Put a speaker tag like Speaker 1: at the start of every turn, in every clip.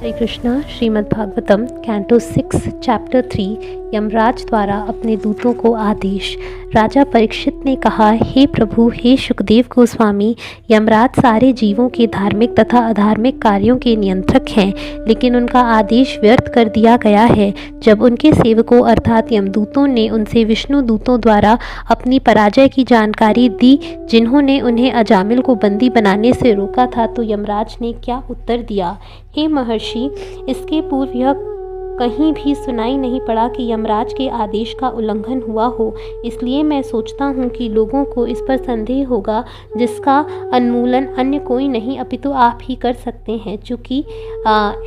Speaker 1: Shri Krishna Shrimad Bhagavatam canto 6 chapter 3 Yamraj द्वारा अपने दूतों को आदेश। राजा परीक्षित ने कहा, हे प्रभु, हे सुखदेव गोस्वामी, यमराज सारे जीवों के धार्मिक तथा अधार्मिक कार्यों के नियंत्रक हैं, लेकिन उनका आदेश व्यर्थ कर दिया गया है जब उनके सेवकों अर्थात यमदूतों ने उनसे विष्णु दूतों द्वारा अपनी पराजय की जानकारी दी, जिन्होंने उन्हें अजामिल को बंदी बनाने से रोका था। तो यमराज ने क्या उत्तर दिया? हे महर्षि, इसके पूर्व यह कहीं भी सुनाई नहीं पड़ा कि यमराज के आदेश का उल्लंघन हुआ हो। इसलिए मैं सोचता हूँ कि लोगों को इस पर संदेह होगा, जिसका उन्मूलन अन्य कोई नहीं अपितु आप ही कर सकते हैं। चूँकि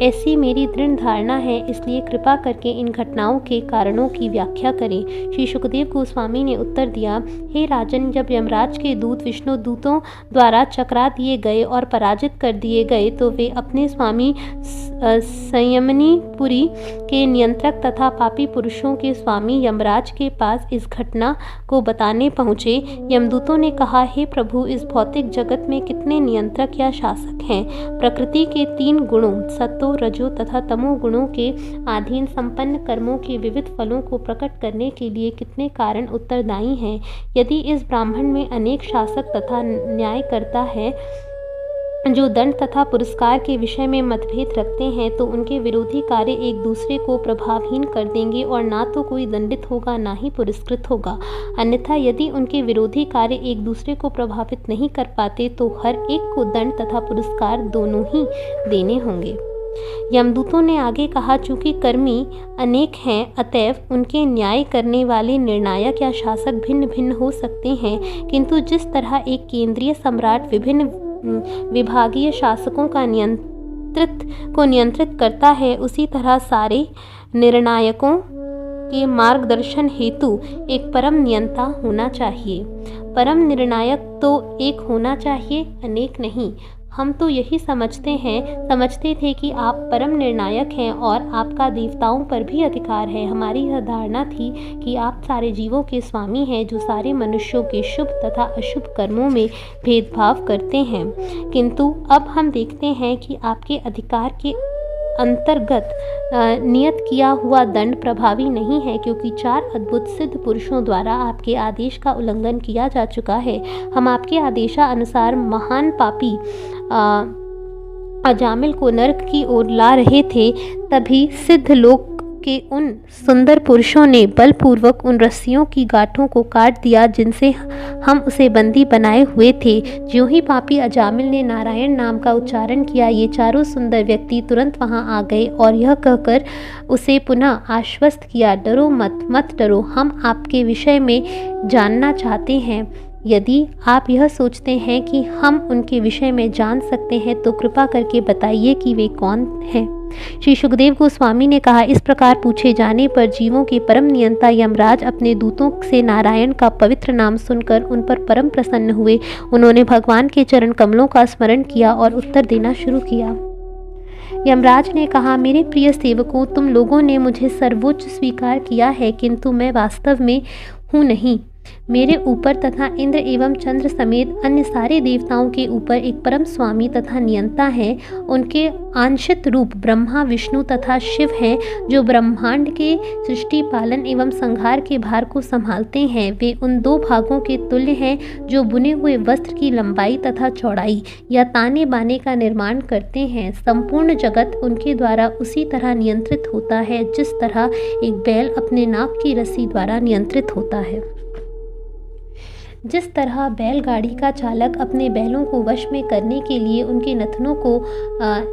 Speaker 1: ऐसी मेरी दृढ़ धारणा है, इसलिए कृपा करके इन घटनाओं के कारणों की व्याख्या करें। श्री सुखदेव गोस्वामी ने उत्तर दिया, हे राजन, जब यमराज के दूत विष्णु दूतों द्वारा चकरा दिए गए और पराजित कर दिए गए, तो वे अपने स्वामी संयमनीपुरी के नियंत्रक तथा पापी पुरुषों के स्वामी यमराज के पास इस घटना को बताने पहुँचे। यमदूतों ने कहा, हे प्रभु, इस भौतिक जगत में कितने नियंत्रक या शासक हैं? प्रकृति के 3 गुणों सत्व, रजो तथा तमो गुणों के अधीन संपन्न कर्मों के विविध फलों को प्रकट करने के लिए कितने कारण उत्तरदायी हैं? यदि इस ब्राह्मण में अनेक शासक तथा न्यायकर्ता है जो दंड तथा पुरस्कार के विषय में मतभेद रखते हैं, तो उनके विरोधी कार्य एक दूसरे को प्रभावहीन कर देंगे और ना तो कोई दंडित होगा ना ही पुरस्कृत होगा। अन्यथा यदि उनके विरोधी कार्य एक दूसरे को प्रभावित नहीं कर पाते, तो हर एक को दंड तथा पुरस्कार दोनों ही देने होंगे। यमदूतों ने आगे कहा, चूंकि कर्मी अनेक हैं, अतएव उनके न्याय करने वाले निर्णायक या शासक भिन्न भिन्न हो सकते हैं, किंतु जिस तरह एक केंद्रीय सम्राट विभिन्न विभागीय शासकों का नियंत्रित करता है, उसी तरह सारे निर्णायकों के मार्गदर्शन हेतु एक परम नियंता होना चाहिए। परम निर्णायक तो एक होना चाहिए, अनेक नहीं। हम तो यही समझते थे कि आप परम निर्णायक हैं और आपका देवताओं पर भी अधिकार है। हमारी यह धारणा थी कि आप सारे जीवों के स्वामी हैं, जो सारे मनुष्यों के शुभ तथा अशुभ कर्मों में भेदभाव करते हैं। किंतु अब हम देखते हैं कि आपके अधिकार के अंतर्गत नियत किया हुआ दंड प्रभावी नहीं है, क्योंकि 4 अद्भुत सिद्ध पुरुषों द्वारा आपके आदेश का उल्लंघन किया जा चुका है। हम आपके आदेशानुसार महान पापी अजामिल को नरक की ओर ला रहे थे, तभी सिद्ध लोक के उन सुंदर पुरुषों ने बलपूर्वक उन रस्सियों की गांठों को काट दिया जिनसे हम उसे बंदी बनाए हुए थे। ज्यों ही पापी अजामिल ने नारायण नाम का उच्चारण किया, ये चारों सुंदर व्यक्ति तुरंत वहां आ गए और यह कहकर उसे पुनः आश्वस्त किया, डरो मत डरो, हम आपके विषय में जानना चाहते हैं। यदि आप यह सोचते हैं कि हम उनके विषय में जान सकते हैं, तो कृपा करके बताइए कि वे कौन हैं। श्री सुखदेव गोस्वामी ने कहा, इस प्रकार पूछे जाने पर जीवों के परम नियंता यमराज अपने दूतों से नारायण का पवित्र नाम सुनकर उन पर परम प्रसन्न हुए। उन्होंने भगवान के चरण कमलों का स्मरण किया और उत्तर देना शुरू किया। यमराज ने कहा, मेरे प्रिय सेवकों, तुम लोगों ने मुझे सर्वोच्च स्वीकार किया है, किंतु मैं वास्तव में हूँ नहीं। मेरे ऊपर तथा इंद्र एवं चंद्र समेत अन्य सारे देवताओं के ऊपर एक परम स्वामी तथा नियंता है। उनके आंशिक रूप ब्रह्मा, विष्णु तथा शिव हैं, जो ब्रह्मांड के सृष्टि, पालन एवं संहार के भार को संभालते हैं। वे उन 2 भागों के तुल्य हैं जो बुने हुए वस्त्र की लंबाई तथा चौड़ाई या ताने बाने का निर्माण करते हैं। संपूर्ण जगत उनके द्वारा उसी तरह नियंत्रित होता है जिस तरह एक बैल अपने नाक की रस्सी द्वारा नियंत्रित होता है। जिस तरह बैलगाड़ी का चालक अपने बैलों को वश में करने के लिए उनके नथनों को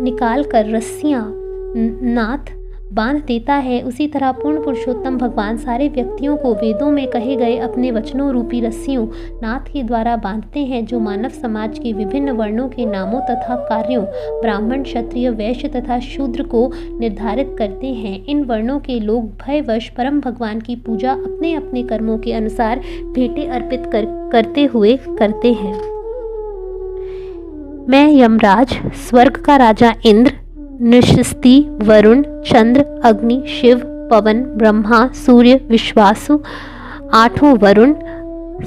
Speaker 1: निकाल कर रस्सियाँ नाथ बांध देता है, उसी तरह पूर्ण पुरुषोत्तम भगवान सारे व्यक्तियों को वेदों में कहे गए अपने वचनों रूपी रस्सियों नाथ के द्वारा बांधते हैं, जो मानव समाज के विभिन्न वर्णों के नामों तथा कार्यों, ब्राह्मण, क्षत्रिय, वैश्य तथा शूद्र को निर्धारित करते हैं। इन वर्णों के लोग भयवश परम भगवान की पूजा अपने अपने कर्मों के अनुसार भेंटें अर्पित करते हुए करते हैं। मैं यमराज, स्वर्ग का राजा इंद्र, नृषस्ति, वरुण, चंद्र, अग्नि, शिव, पवन, ब्रह्मा, सूर्य, विश्वासु, 8 वरुण,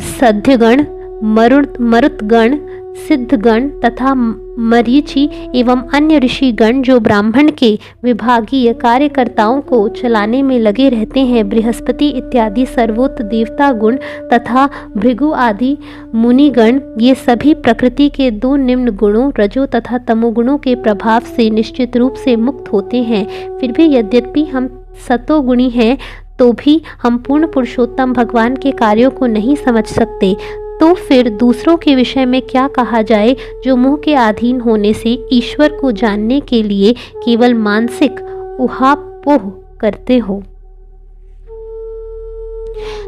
Speaker 1: सध्यगण, मरुतगण सिद्धगण तथा मरीचि एवं अन्य ऋषिगण जो ब्राह्मण के विभागीय कार्यकर्ताओं को चलाने में लगे रहते हैं, बृहस्पति इत्यादि सर्वोत्त देवता गुण तथा भृगु आदि मुनिगण, ये सभी प्रकृति के दो निम्न गुणों रजो तथा तमोगुणों के प्रभाव से निश्चित रूप से मुक्त होते हैं। फिर भी यद्यपि हम सतोगुणी हैं तो भी हम पूर्ण पुरुषोत्तम भगवान के कार्यों को नहीं समझ सकते। तो फिर दूसरों के विषय में क्या कहा जाए जो मोह के अधीन होने से ईश्वर को जानने के लिए केवल मानसिक उहापोह करते हो।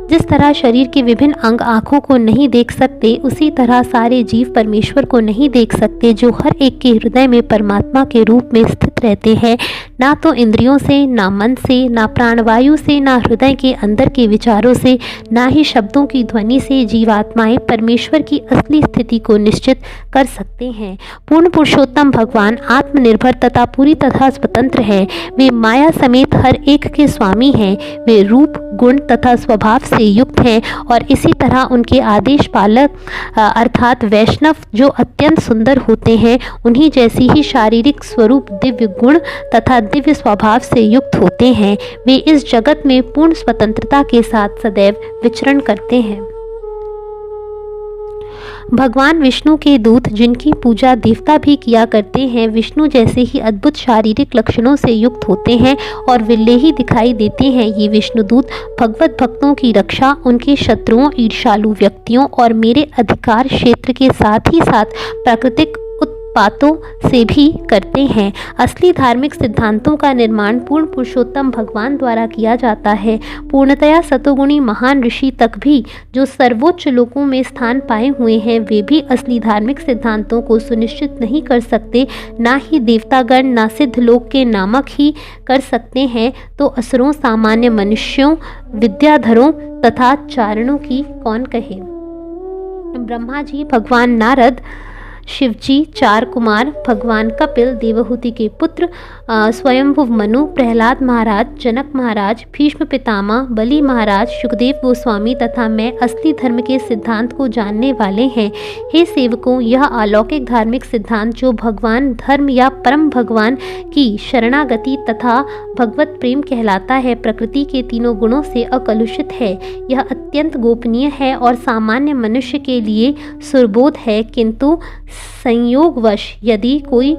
Speaker 1: जिस तरह शरीर के विभिन्न अंग आँखों को नहीं देख सकते, उसी तरह सारे जीव परमेश्वर को नहीं देख सकते जो हर एक के हृदय में परमात्मा के रूप में स्थित रहते हैं। ना तो इंद्रियों से, ना मन से, ना प्राणवायु से, ना हृदय के अंदर के विचारों से, ना ही शब्दों की ध्वनि से जीवात्माएं परमेश्वर की असली स्थिति को निश्चित कर सकते हैं। पूर्ण पुरुषोत्तम भगवान आत्मनिर्भर तथा पूरी तरह स्वतंत्र है। वे माया समेत हर एक के स्वामी हैं। वे रूप, गुण तथा स्वभाव से युक्त हैं और इसी तरह उनके आदेश पालक अर्थात वैष्णव जो अत्यंत सुंदर होते हैं, उन्हीं जैसी ही शारीरिक स्वरूप, दिव्य गुण तथा दिव्य स्वभाव से युक्त होते हैं। वे इस जगत में पूर्ण स्वतंत्रता के साथ सदैव विचरण करते हैं। भगवान विष्णु के दूत जिनकी पूजा देवता भी किया करते हैं, विष्णु जैसे ही अद्भुत शारीरिक लक्षणों से युक्त होते हैं और विल्लेही दिखाई देते हैं। ये विष्णुदूत भगवत भक्तों की रक्षा उनके शत्रुओं, ईर्ष्यालु व्यक्तियों और मेरे अधिकार क्षेत्र के साथ ही साथ प्राकृतिक उत्पातों से भी करते हैं। असली धार्मिक सिद्धांतों का निर्माण पूर्ण पुरुषोत्तम भगवान द्वारा किया जाता है। पूर्णतया सतोगुणी महान ऋषि तक भी जो सर्वोच्च लोकों में स्थान पाए हुए हैं, वे भी असली धार्मिक सिद्धांतों को सुनिश्चित नहीं कर सकते। ना ही देवतागण, ना सिद्ध लोक के नामक ही कर सकते हैं, तो असुरों, सामान्य मनुष्यों, विद्याधरों तथा चारणों की कौन कहे। ब्रह्मा जी, भगवान नारद, शिवजी, चार कुमार, भगवान कपिल, देवहूति के पुत्र, स्वयंभुव मनु, प्रहलाद महाराज, जनक महाराज, भीष्म पितामह, बलि महाराज, सुखदेव गोस्वामी तथा मैं असली धर्म के सिद्धांत को जानने वाले हैं। हे सेवकों, यह अलौकिक धार्मिक सिद्धांत जो भगवान, धर्म या परम भगवान की शरणागति तथा भगवत प्रेम कहलाता है, प्रकृति के तीनों गुणों से अकलुषित है। यह अत्यंत गोपनीय है और सामान्य मनुष्य के लिए सुरबोध है, किंतु संयोगवश यदि कोई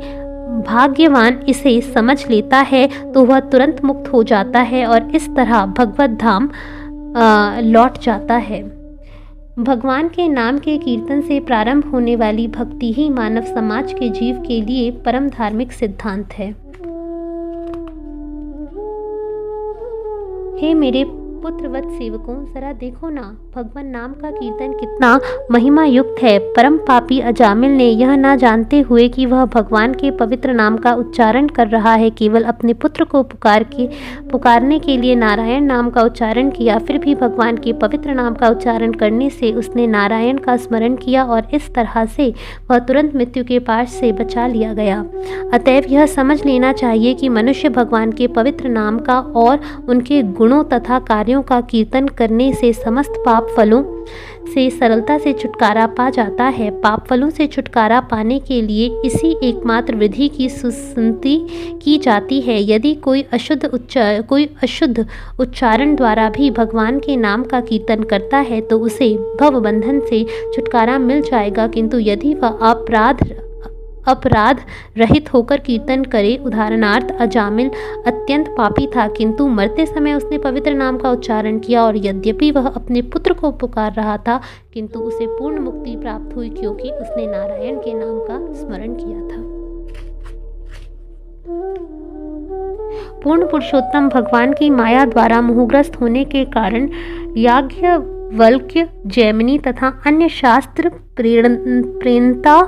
Speaker 1: भाग्यवान इसे समझ लेता है तो वह तुरंत मुक्त हो जाता है और इस तरह भगवत धाम लौट जाता है। भगवान के नाम के कीर्तन से प्रारंभ होने वाली भक्ति ही मानव समाज के जीव के लिए परम धार्मिक सिद्धांत है। हे मेरे पुत्रवत सेवकों, जरा देखो ना, भगवान नाम का कीर्तन कितना महिमा युक्त है। परम पापी अजामिल ने यह ना जानते हुए कि वह भगवान के पवित्र नाम का उच्चारण कर रहा है, केवल अपने पुत्र को पुकारने के लिए नारायण नाम का उच्चारण किया। फिर भी भगवान के पवित्र नाम का उच्चारण करने से उसने नारायण का स्मरण किया और इस तरह से वह तुरंत मृत्यु के पाश से बचा लिया गया। अतएव यह समझ लेना चाहिए कि मनुष्य भगवान के पवित्र नाम का और उनके गुणों तथा कार्यों का कीर्तन करने से समस्त पाप फलों से सरलता से छुटकारा पा जाता है। पाप फलों से छुटकारा पाने के लिए इसी एकमात्र विधि की सुनती की जाती है। यदि कोई अशुद्ध उच्चारण द्वारा भी भगवान के नाम का कीर्तन करता है तो उसे भव बंधन से छुटकारा मिल जाएगा, किंतु यदि वह अपराध रहित होकर कीर्तन करे, उदाहरणार्थ अजामिल अत्यंत पापी था, किंतु मरते समय उसने पवित्र नाम का उच्चारण किया और यद्यपि वह अपने पुत्र को पुकार रहा था, किंतु उसे पूर्ण मुक्ति प्राप्त हुई क्योंकि उसने नारायण के नाम का स्मरण किया था। पूर्ण पुरुषोत्तम भगवान की माया द्वारा मोहग्रस्त होने के कारण याज्ञवल्क्य, जैमिनी तथा अन्य शास्त्र प्रेरणता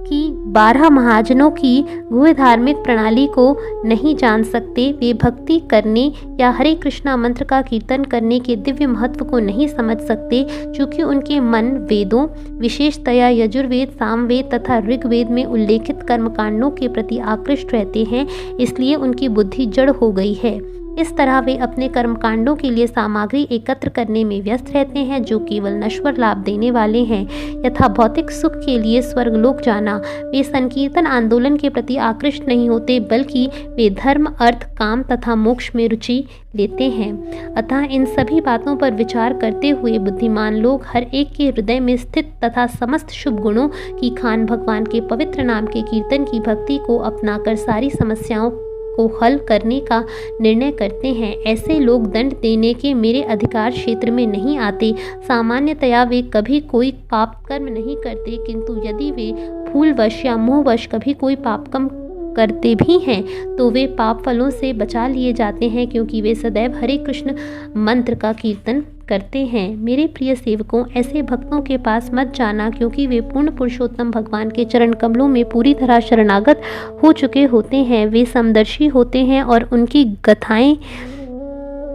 Speaker 1: की 12 महाजनों की गुह्य धार्मिक प्रणाली को नहीं जान सकते। वे भक्ति करने या हरे कृष्णा मंत्र का कीर्तन करने के दिव्य महत्व को नहीं समझ सकते, चूँकि उनके मन वेदों, विशेषतया यजुर्वेद, सामवेद तथा ऋग्वेद में उल्लेखित कर्मकांडों के प्रति आकृष्ट रहते हैं, इसलिए उनकी बुद्धि जड़ हो गई है। इस तरह वे अपने कर्मकांडों के लिए सामग्री एकत्र करने में व्यस्त रहते हैं जो केवल नश्वर लाभ देने वाले हैं। यथा भौतिक सुख के लिए स्वर्गलोक जाना, वे संकीर्तन आंदोलन के प्रति आकृष्ट नहीं होते, बल्कि वे धर्म, अर्थ, काम तथा मोक्ष में रुचि लेते हैं। अतः इन सभी बातों पर विचार करते हुए बुद्धिमान लोग हर एक के हृदय में स्थित तथा समस्त शुभ गुणों की खान भगवान के पवित्र नाम के कीर्तन की भक्ति को अपनाकर सारी समस्याओं को हल करने का निर्णय करते हैं। ऐसे लोग दंड देने के मेरे अधिकार क्षेत्र में नहीं आते। सामान्यतया वे कभी कोई पाप कर्म नहीं करते, किंतु यदि वे भूलवश या मोहवश कभी कोई पाप कर्म करते भी हैं तो वे पाप फलों से बचा लिए जाते हैं, क्योंकि वे सदैव हरे कृष्ण मंत्र का कीर्तन करते हैं। मेरे प्रिय सेवकों, ऐसे भक्तों के पास मत जाना, क्योंकि वे पूर्ण पुरुषोत्तम भगवान के चरण कमलों में पूरी तरह शरणागत हो चुके होते हैं। वे समदर्शी होते हैं और उनकी गाथाएं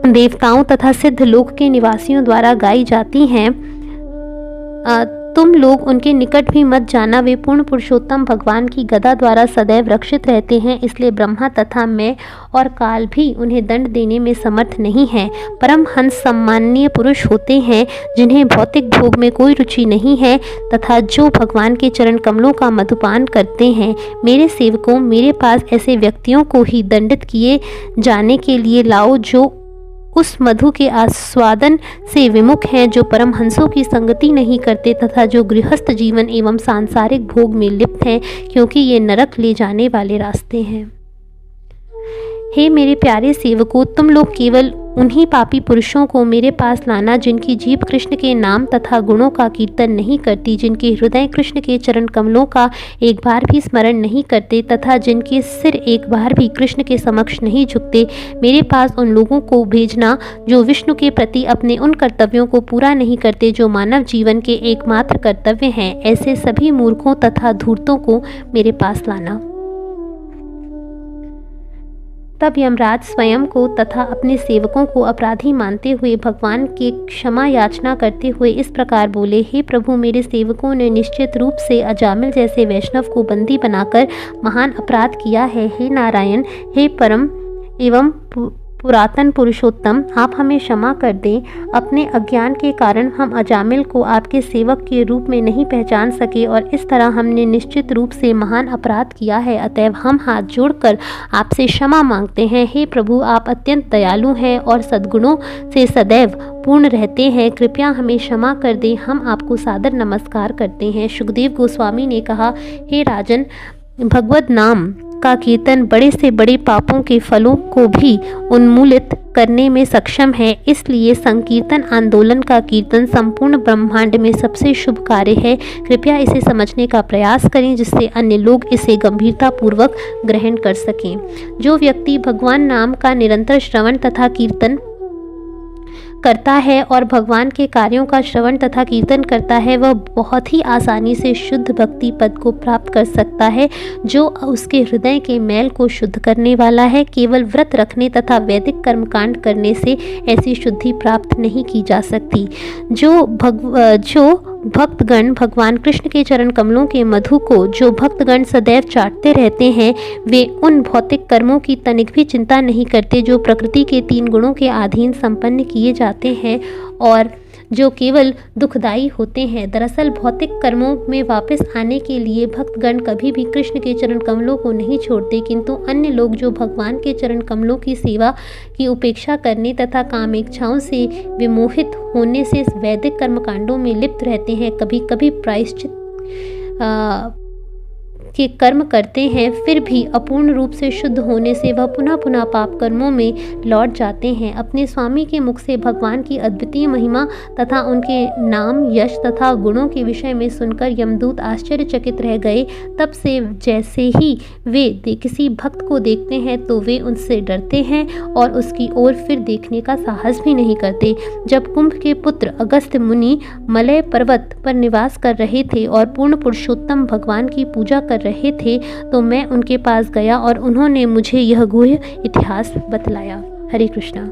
Speaker 1: देवताओं तथा सिद्ध लोक के निवासियों द्वारा गाई जाती हैं। तुम लोग उनके निकट भी मत जाना, वे पूर्ण पुरुषोत्तम भगवान की गदा द्वारा सदैव रक्षित रहते हैं, इसलिए ब्रह्मा तथा मैं और काल भी उन्हें दंड देने में समर्थ नहीं है। परमहंस सम्माननीय पुरुष होते हैं जिन्हें भौतिक भोग में कोई रुचि नहीं है तथा जो भगवान के चरण कमलों का मधुपान करते हैं। मेरे सेवकों, मेरे पास ऐसे व्यक्तियों को ही दंडित किए जाने के लिए लाओ जो उस मधु के आस्वादन से विमुख हैं, जो परमहंसों की संगति नहीं करते तथा जो गृहस्थ जीवन एवं सांसारिक भोग में लिप्त हैं, क्योंकि ये नरक ले जाने वाले रास्ते हैं। हे मेरे प्यारे सेवकों, तुम लोग केवल उन्हीं पापी पुरुषों को मेरे पास लाना जिनकी जीभ कृष्ण के नाम तथा गुणों का कीर्तन नहीं करती, जिनके हृदय कृष्ण के चरण कमलों का एक बार भी स्मरण नहीं करते तथा जिनके सिर एक बार भी कृष्ण के समक्ष नहीं झुकते। मेरे पास उन लोगों को भेजना जो विष्णु के प्रति अपने उन कर्तव्यों को पूरा नहीं करते जो मानव जीवन के एकमात्र कर्तव्य हैं। ऐसे सभी मूर्खों तथा धूर्तों को मेरे पास लाना। तब यमराज स्वयं को तथा अपने सेवकों को अपराधी मानते हुए भगवान के क्षमा याचना करते हुए इस प्रकार बोले, हे प्रभु, मेरे सेवकों ने निश्चित रूप से अजामिल जैसे वैष्णव को बंदी बनाकर महान अपराध किया है। हे नारायण, हे परम एवं पुरातन पुरुषोत्तम, आप हमें क्षमा कर दें। अपने अज्ञान के कारण हम अजामिल को आपके सेवक के रूप में नहीं पहचान सके और इस तरह हमने निश्चित रूप से महान अपराध किया है। अतएव हम हाथ जोड़कर आपसे क्षमा मांगते हैं। हे प्रभु, आप अत्यंत दयालु हैं और सद्गुणों से सदैव पूर्ण रहते हैं। कृपया हमें क्षमा कर दें, हम आपको सादर नमस्कार करते हैं। शुकदेव गोस्वामी ने कहा, हे राजन, भगवद नाम का कीर्तन बड़े से बड़े पापों के फलों को भी उन्मूलित करने में सक्षम है। इसलिए संकीर्तन आंदोलन का कीर्तन संपूर्ण ब्रह्मांड में सबसे शुभ कार्य है। कृपया इसे समझने का प्रयास करें जिससे अन्य लोग इसे गंभीरतापूर्वक ग्रहण कर सकें। जो व्यक्ति भगवान नाम का निरंतर श्रवण तथा कीर्तन करता है और भगवान के कार्यों का श्रवण तथा कीर्तन करता है, वह बहुत ही आसानी से शुद्ध भक्ति पद को प्राप्त कर सकता है, जो उसके हृदय के मैल को शुद्ध करने वाला है। केवल व्रत रखने तथा वैदिक कर्मकांड करने से ऐसी शुद्धि प्राप्त नहीं की जा सकती। जो भक्तगण भगवान कृष्ण के चरण कमलों के मधु को जो भक्तगण सदैव चाटते रहते हैं, वे उन भौतिक कर्मों की तनिक भी चिंता नहीं करते जो प्रकृति के 3 गुणों के अधीन संपन्न किए जाते हैं और जो केवल दुखदायी होते हैं। दरअसल भौतिक कर्मों में वापस आने के लिए भक्तगण कभी भी कृष्ण के चरण कमलों को नहीं छोड़ते, किंतु अन्य लोग जो भगवान के चरण कमलों की सेवा की उपेक्षा करने तथा कामेच्छाओं से विमोहित होने से वैदिक कर्मकांडों में लिप्त रहते हैं, कभी कभी प्रायश्चित के कर्म करते हैं, फिर भी अपूर्ण रूप से शुद्ध होने से वह पुनः पुनः पाप कर्मों में लौट जाते हैं। अपने स्वामी के मुख से भगवान की अद्वितीय महिमा तथा उनके नाम, यश तथा गुणों के विषय में सुनकर यमदूत आश्चर्यचकित रह गए। तब से जैसे ही वे किसी भक्त को देखते हैं तो वे उनसे डरते हैं और उसकी ओर फिर देखने का साहस भी नहीं करते। जब कुंभ के पुत्र अगस्त्य मुनि मलय पर्वत पर निवास कर रहे थे और पूर्ण पुरुषोत्तम भगवान की पूजा कर रहे थे, तो मैं उनके पास गया और उन्होंने मुझे यह गुह्य इतिहास बतलाया। हरे कृष्णा।